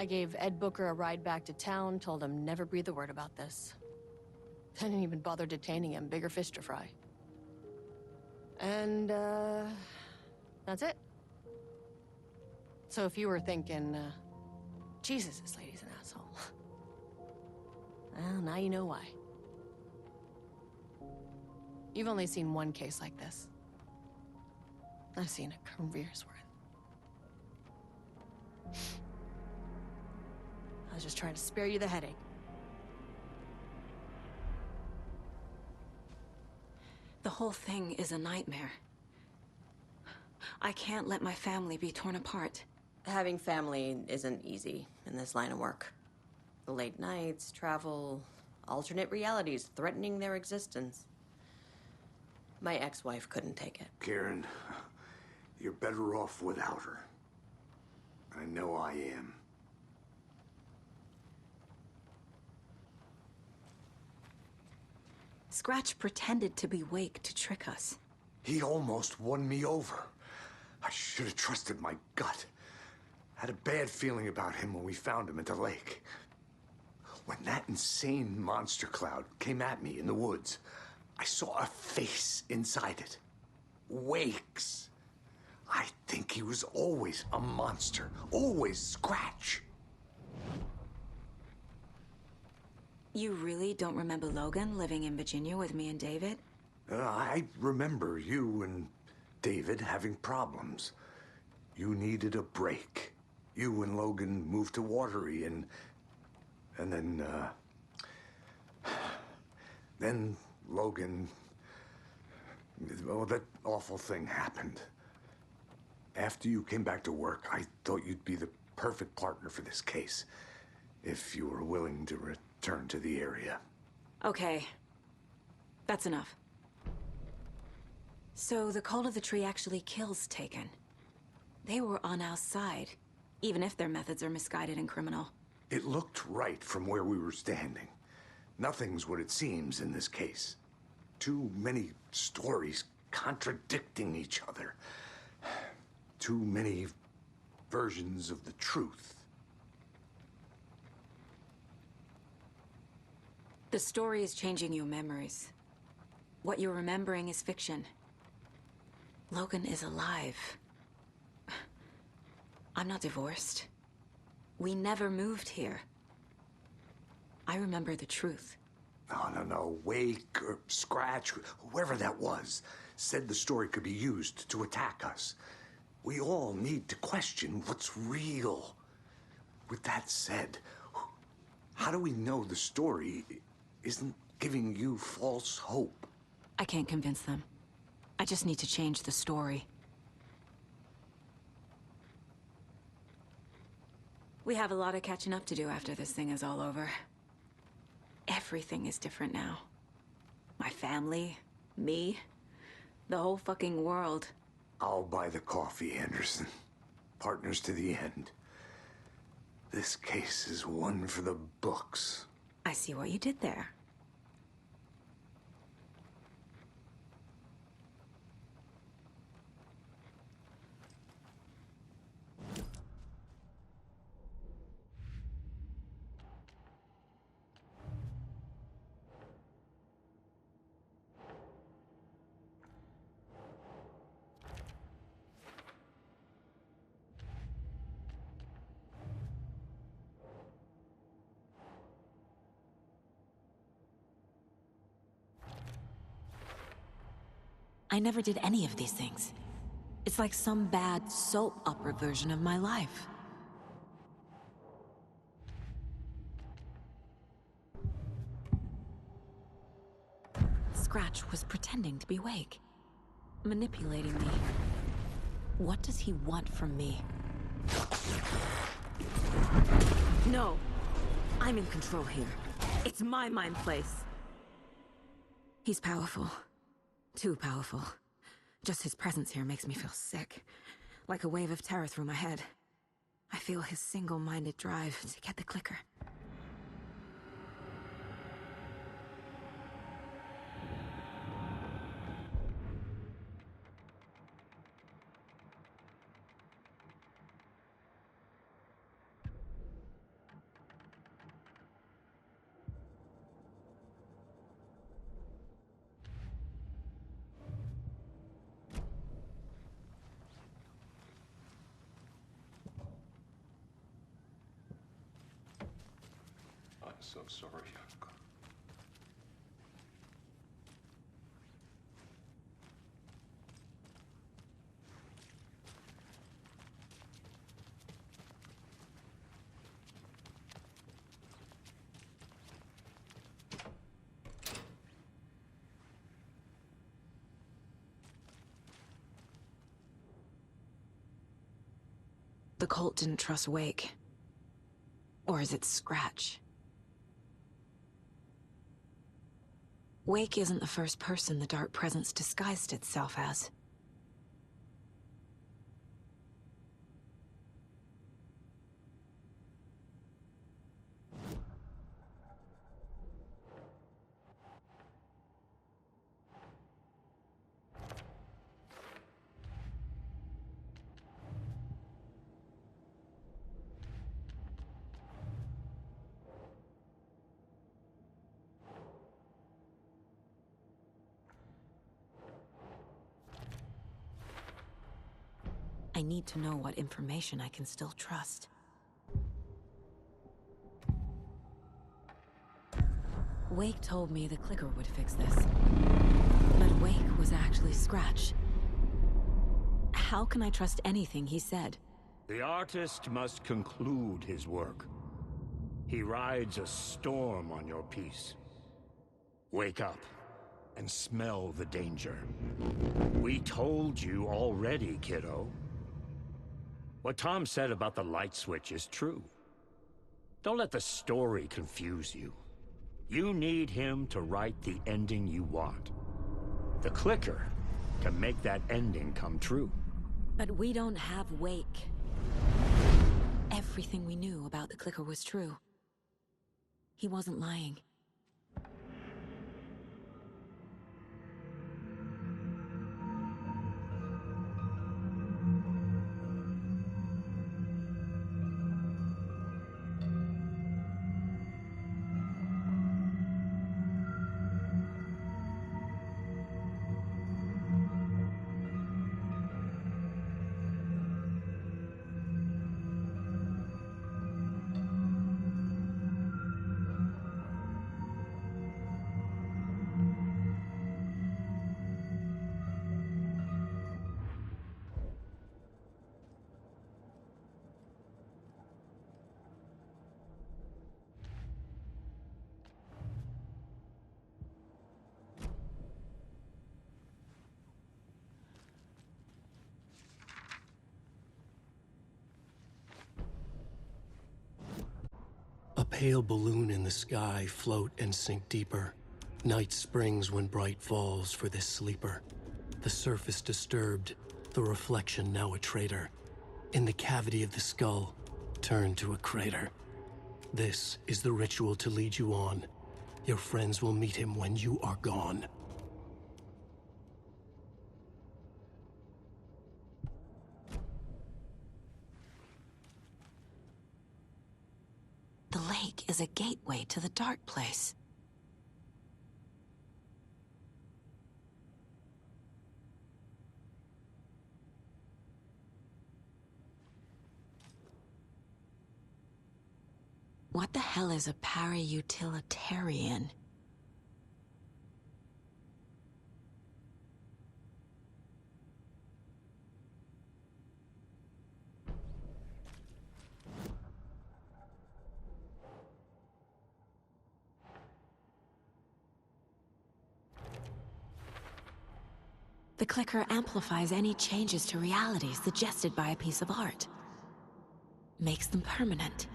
I gave Ed Booker a ride back to town, told him never breathe a word about this. I didn't even bother detaining him, bigger fish to fry. And, that's it. So if you were thinking, Jesus, this lady's an asshole. Well, now you know why. You've only seen one case like this. I've seen a career's worth. I was just trying to spare you the headache. The whole thing is a nightmare. I can't let my family be torn apart. Having family isn't easy in this line of work. The late nights, travel, alternate realities threatening their existence. My ex-wife couldn't take it. Karen, you're better off without her. I know I am. Scratch pretended to be Wake to trick us. He almost won me over. I should have trusted my gut. Had a bad feeling about him when we found him at the lake. When that insane monster cloud came at me in the woods, I saw a face inside it. Wake's. I think he was always a monster. Always Scratch. You really don't remember Logan living in Virginia with me and David? I remember you and David having problems. You needed a break. You and Logan moved to Watery and then Logan, well, that awful thing happened. After you came back to work, I thought you'd be the perfect partner for this case, if you were willing to return to the area. Okay. That's enough. So the Cult of the Tree actually kills Taken. They were on our side, even if their methods are misguided and criminal. It looked right from where we were standing. Nothing's what it seems in this case. Too many stories contradicting each other. Too many versions of the truth. The story is changing your memories. What you're remembering is fiction. Logan is alive. I'm not divorced. We never moved here. I remember the truth. No. Wake or Scratch, whoever that was, said the story could be used to attack us. We all need to question what's real. With that said, how do we know the story isn't giving you false hope? I can't convince them. I just need to change the story. We have a lot of catching up to do after this thing is all over. Everything is different now. My family, me, the whole fucking world. I'll buy the coffee, Anderson. Partners to the end. This case is one for the books. I see what you did there. I never did any of these things. It's like some bad soap opera version of my life. Scratch was pretending to be Wake, manipulating me. What does he want from me? No! I'm in control here. It's my mind place. He's powerful. Too powerful. Just his presence here makes me feel sick. Like a wave of terror through my head. I feel his single-minded drive to get the clicker. so sorry, Uncle. The cult didn't trust Wake. Or is it Scratch? Wake isn't the first person the Dark Presence disguised itself as. I need to know what information I can still trust. Wake told me the clicker would fix this. But Wake was actually Scratch. How can I trust anything he said? The artist must conclude his work. He rides a storm on your piece. Wake up and smell the danger. We told you already, kiddo. What Tom said about the light switch is true. Don't let the story confuse you. You need him to write the ending you want. The clicker can make that ending come true. But we don't have Wake. Everything we knew about the clicker was true. He wasn't lying. A pale balloon in the sky, float and sink deeper. Night springs when bright falls for this sleeper. The surface disturbed, the reflection now a traitor. In the cavity of the skull, turned to a crater. This is the ritual to lead you on. Your friends will meet him when you are gone. The lake is a gateway to the dark place. What the hell is a para-utilitarian? The clicker amplifies any changes to reality suggested by a piece of art. Makes them permanent.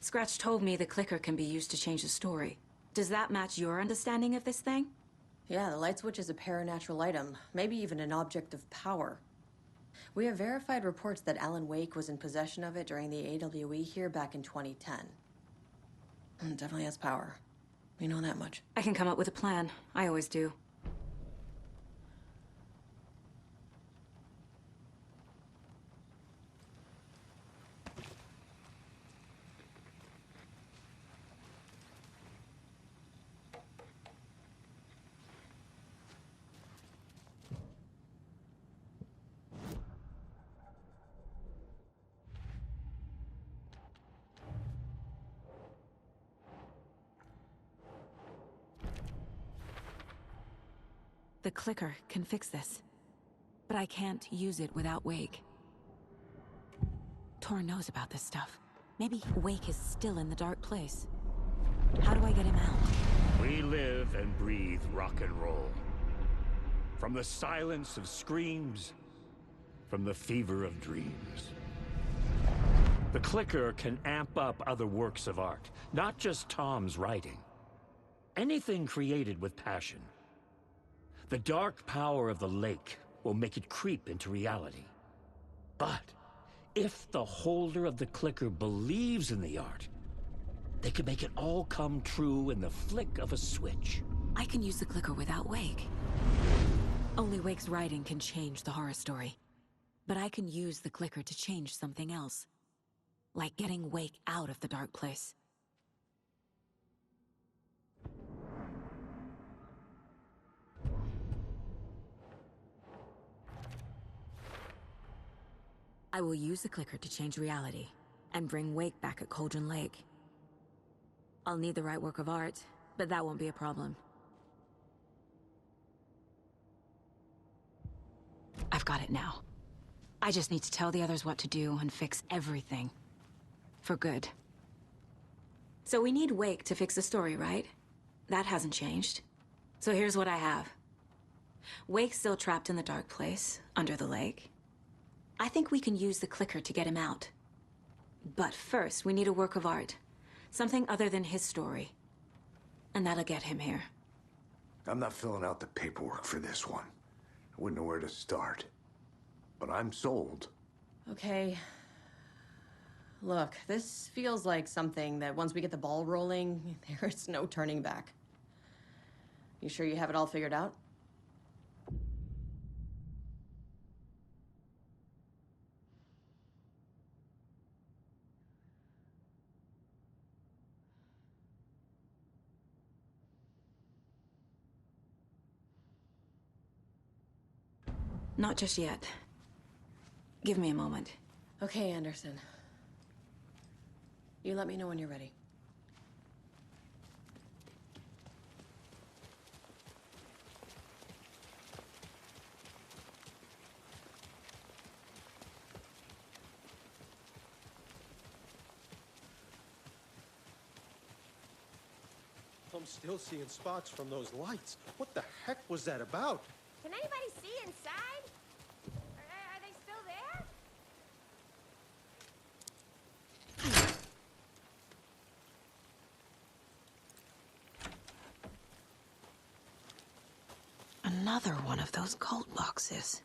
Scratch told me the clicker can be used to change the story. Does that match your understanding of this thing? Yeah, the light switch is a paranatural item, maybe even an object of power. We have verified reports that Alan Wake was in possession of it during the AWE here back in 2010. It definitely has power. We know that much. I can come up with a plan. I always do. The clicker can fix this. But I can't use it without Wake. Tor knows about this stuff. Maybe Wake is still in the dark place. How do I get him out? We live and breathe rock and roll. From the silence of screams, from the fever of dreams. The clicker can amp up other works of art, not just Tom's writing. Anything created with passion. The dark power of the lake will make it creep into reality. But if the holder of the clicker believes in the art, they can make it all come true in the flick of a switch. I can use the clicker without Wake. Only Wake's writing can change the horror story. But I can use the clicker to change something else. Like getting Wake out of the dark place. I will use the clicker to change reality, and bring Wake back at Cauldron Lake. I'll need the right work of art, but that won't be a problem. I've got it now. I just need to tell the others what to do and fix everything. For good. So we need Wake to fix the story, right? That hasn't changed. So here's what I have. Wake's still trapped in the dark place, under the lake. I think we can use the clicker to get him out. But first, we need a work of art. Something other than his story. And that'll get him here. I'm not filling out the paperwork for this one. I wouldn't know where to start. But I'm sold. Okay. Look, this feels like something that once we get the ball rolling, there's no turning back. You sure you have it all figured out? Not just yet. Give me a moment. Okay, Anderson. You let me know when you're ready. I'm still seeing sparks from those lights. What the heck was that about? Can anybody see inside? Are they still there? Another one of those cult boxes.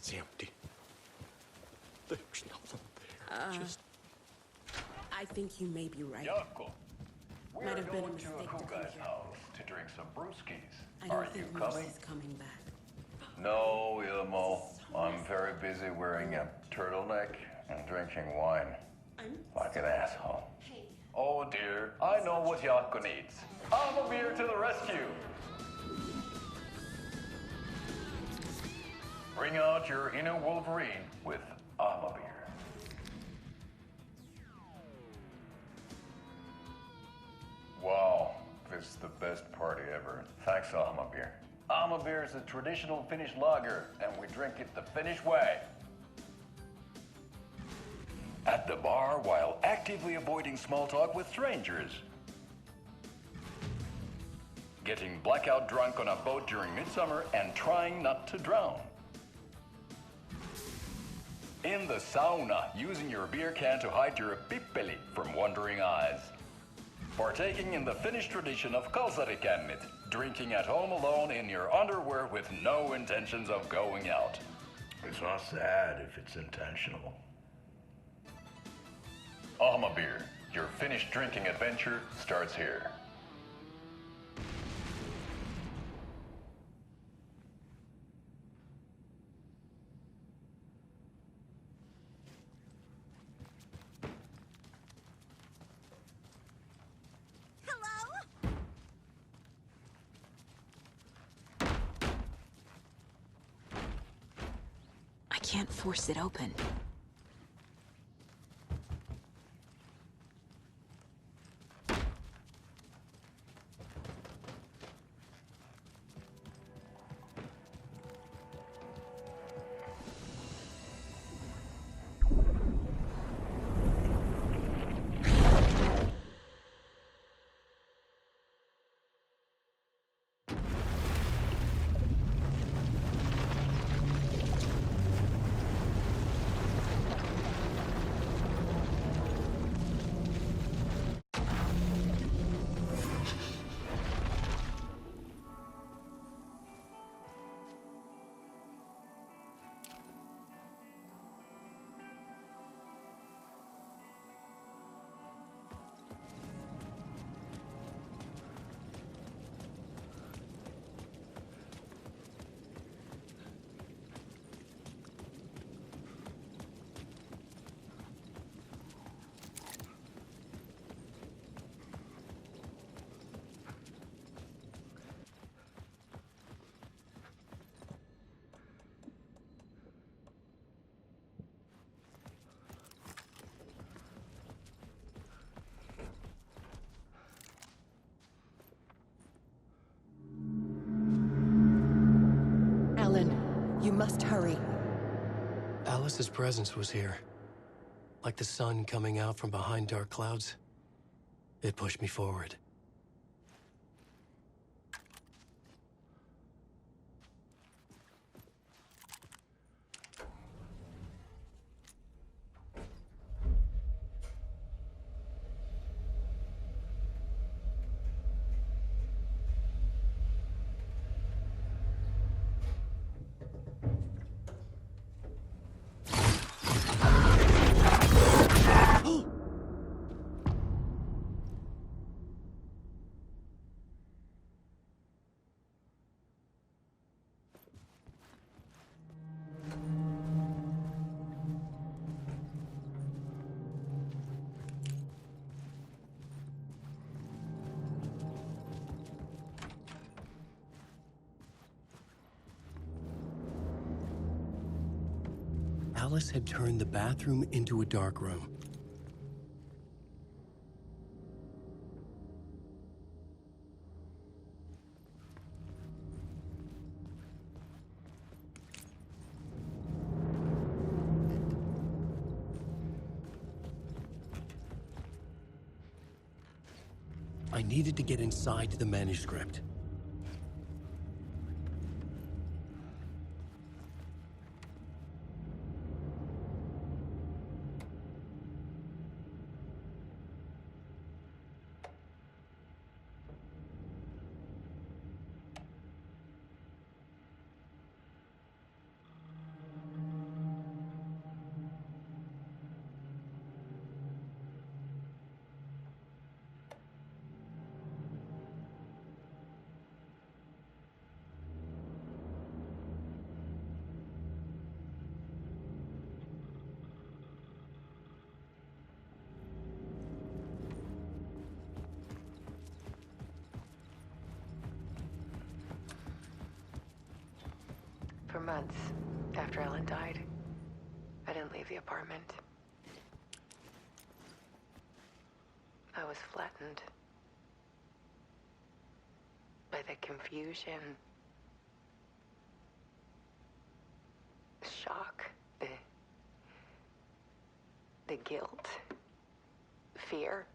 It's empty. There's no one there. Just I think you may be right. Yoko, we're Might have been a going to mistake to come Akuga's here. house to drink some brewskis. I Are don't you think coming? Morse is coming back. No, Ilmo. I'm very busy wearing a turtleneck and drinking wine. Like an asshole. Oh dear, I know what Yako needs. Beer to the rescue. Bring out your inner Wolverine with Beer. Wow, this is the best party ever. Thanks, Beer. Beer is a traditional Finnish lager, and we drink it the Finnish way. At the bar while actively avoiding small talk with strangers. Getting blackout drunk on a boat during midsummer and trying not to drown. In the sauna, using your beer can to hide your pippeli from wandering eyes. Partaking in the Finnish tradition of kalsarikännit, drinking at home alone in your underwear with no intentions of going out. It's not sad if it's intentional. Beer, your Finnish drinking adventure starts here. Hello? I can't force it open. Alan, you must hurry. Alice's presence was here. Like the sun coming out from behind dark clouds. It pushed me forward. Alice had turned the bathroom into a dark room. I needed to get inside the manuscript. months after Ellen died, I didn't leave the apartment. I was flattened by the confusion, shock, the guilt, fear.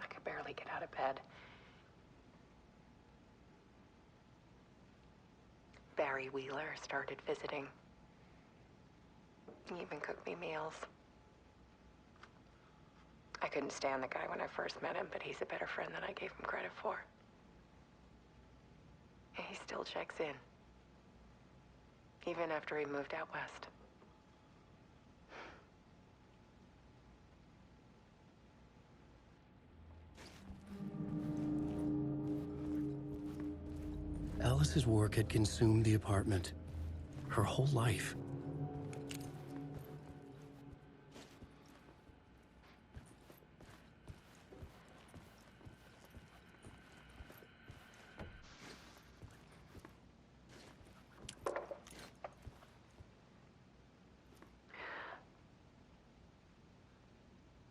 I could barely get out of bed. Barry Wheeler started visiting. He even cooked me meals. I couldn't stand the guy when I first met him, but he's a better friend than I gave him credit for. And he still checks in, even after he moved out west. Alice's work had consumed the apartment. Her whole life.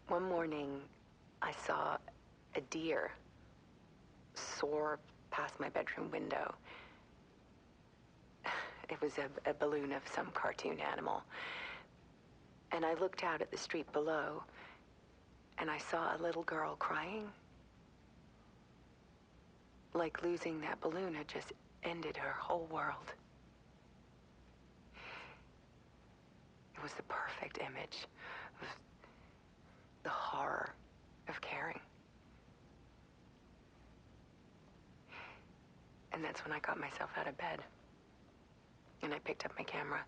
One morning, I saw a deer soar past my bedroom window. It was a balloon of some cartoon animal. And I looked out at the street below, and I saw a little girl crying. Like losing that balloon had just ended her whole world. It was the perfect image of the horror of caring. And that's when I got myself out of bed. And I picked up my camera.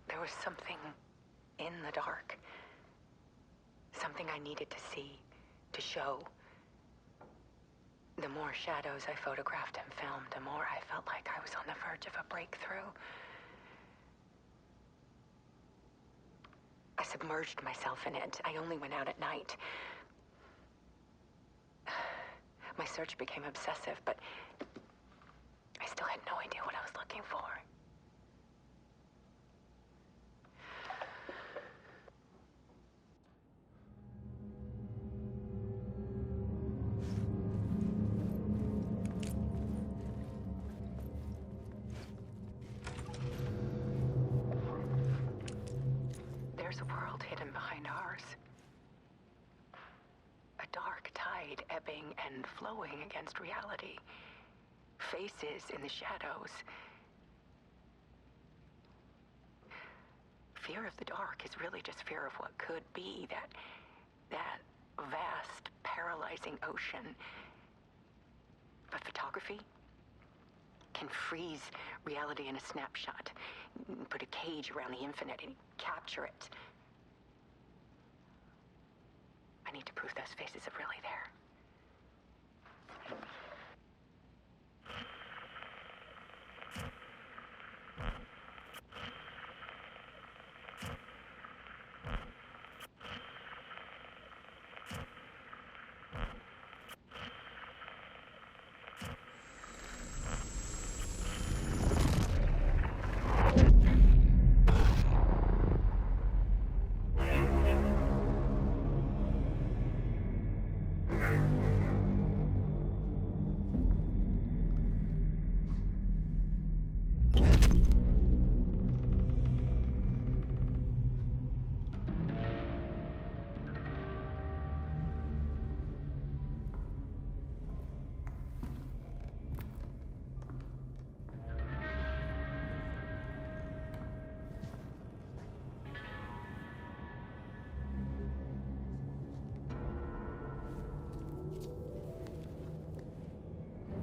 There was something in the dark. Something I needed to see, to show. The more shadows I photographed and filmed, the more I felt like I was on the verge of a breakthrough. I submerged myself in it. I only went out at night. My search became obsessive, but I still had no idea what I was looking for. There's a world hidden behind ours. A dark tide ebbing and flowing against reality. Faces in the shadows. Fear of the dark is really just fear of what could be, that vast, paralyzing ocean. But photography can freeze reality in a snapshot, put a cage around the infinite and capture it. I need to prove those faces are really there.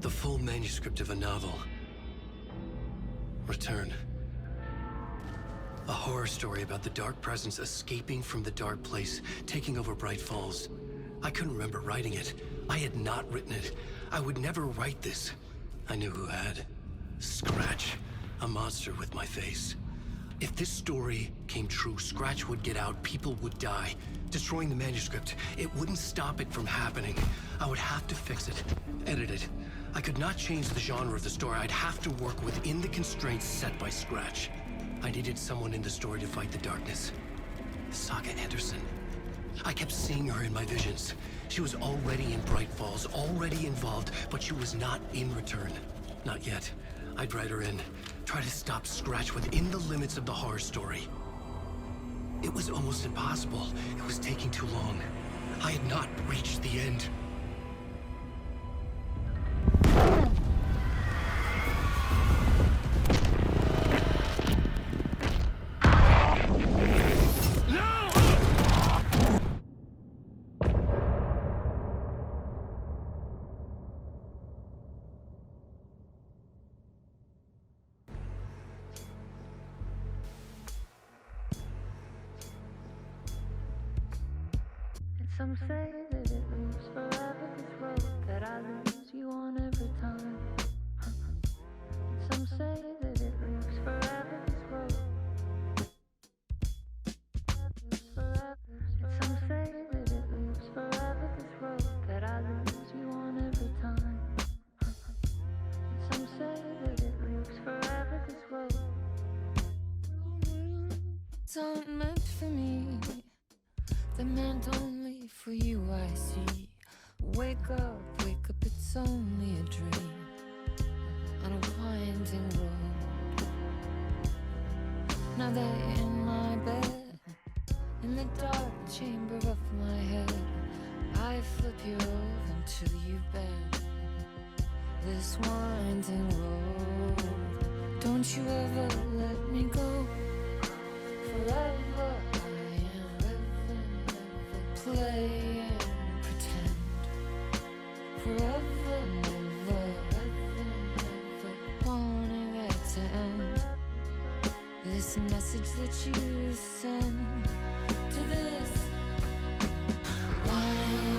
The full manuscript of a novel. Return. A horror story about the dark presence escaping from the dark place, taking over Bright Falls. I couldn't remember writing it. I had not written it. I would never write this. I knew who had. Scratch. A monster with my face. If this story came true, Scratch would get out, people would die. Destroying the manuscript, it wouldn't stop it from happening. I would have to fix it, edit it. I could not change the genre of the story. I'd have to work within the constraints set by Scratch. I needed someone in the story to fight the darkness. Saga Anderson. I kept seeing her in my visions. She was already in Bright Falls, already involved, but she was not in return. Not yet. I'd write her in, try to stop Scratch within the limits of the horror story. It was almost impossible. It was taking too long. I had not reached the end. Some say that it moves forever, this road that I lose you on every time. Some say that it moves forever, this road. Some say that it moves forever, this road that I lose you on every time. Some say that it moves forever, this road. It's not meant for me. The meant only for you, I see. Wake up, it's only a dream on a winding road. Now they're in my bed, in the dark chamber of my head. I flip you over until you bend this winding road. Don't you ever let me go. Forever play and pretend. Forever, never, wanting it to end. This message that you send to this. Why